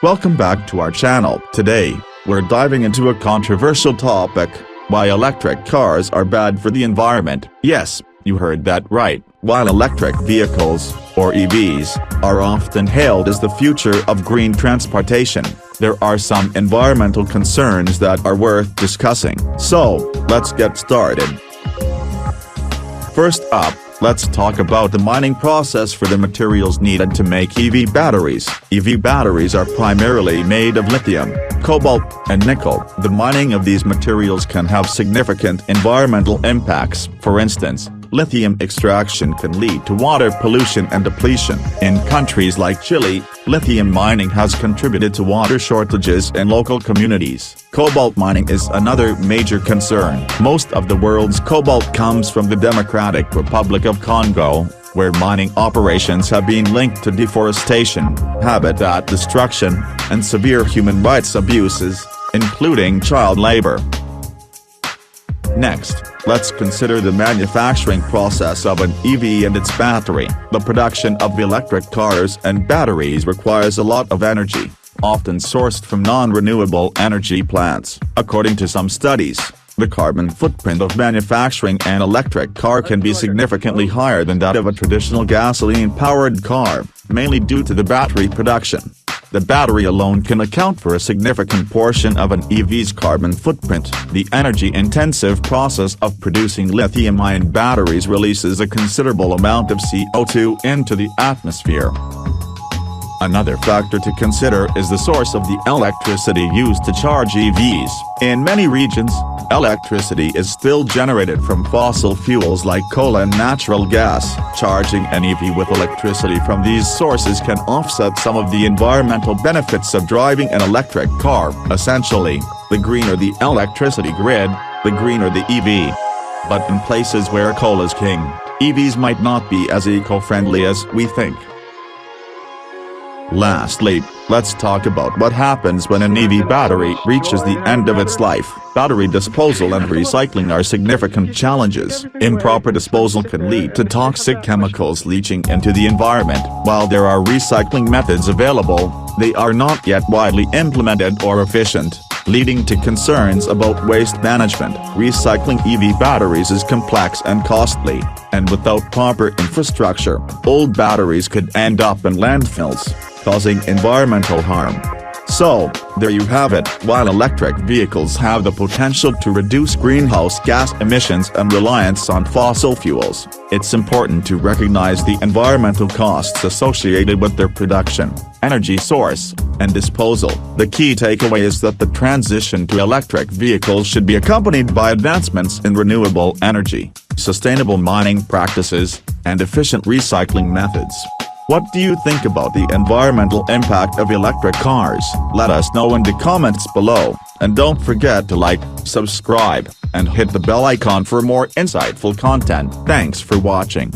Welcome back to our channel. Today, we're diving into a controversial topic: why electric cars are bad for the environment. Yes, you heard that right. While electric vehicles, or EVs, are often hailed as the future of green transportation, there are some environmental concerns that are worth discussing. So, let's get started. First up, let's talk about the mining process for the materials needed to make EV batteries. EV batteries are primarily made of lithium, cobalt, and nickel. The mining of these materials can have significant environmental impacts. For instance, lithium extraction can lead to water pollution and depletion. In countries like Chile, lithium mining has contributed to water shortages in local communities. Cobalt mining is another major concern. Most of the world's cobalt comes from the Democratic Republic of Congo, where mining operations have been linked to deforestation, habitat destruction, and severe human rights abuses, including child labor. Next, let's consider the manufacturing process of an EV and its battery. The production of electric cars and batteries requires a lot of energy, often sourced from non-renewable energy plants. According to some studies, the carbon footprint of manufacturing an electric car can be significantly higher than that of a traditional gasoline-powered car, mainly due to the battery production. The battery alone can account for a significant portion of an EV's carbon footprint. The energy-intensive process of producing lithium-ion batteries releases a considerable amount of CO2 into the atmosphere. Another factor to consider is the source of the electricity used to charge EVs. In many regions, electricity is still generated from fossil fuels like coal and natural gas. Charging an EV with electricity from these sources can offset some of the environmental benefits of driving an electric car. Essentially, the greener the electricity grid, the greener the EV. But in places where coal is king, EVs might not be as eco-friendly as we think. Lastly, let's talk about what happens when an EV battery reaches the end of its life. Battery disposal and recycling are significant challenges. Improper disposal can lead to toxic chemicals leaching into the environment. While there are recycling methods available, they are not yet widely implemented or efficient, leading to concerns about waste management. Recycling EV batteries is complex and costly, and without proper infrastructure, old batteries could end up in landfills, causing environmental harm. So, there you have it. While electric vehicles have the potential to reduce greenhouse gas emissions and reliance on fossil fuels, it's important to recognize the environmental costs associated with their production, energy source, and disposal. The key takeaway is that the transition to electric vehicles should be accompanied by advancements in renewable energy, sustainable mining practices, and efficient recycling methods. What do you think about the environmental impact of electric cars? Let us know in the comments below, and don't forget to like, subscribe, and hit the bell icon for more insightful content. Thanks for watching.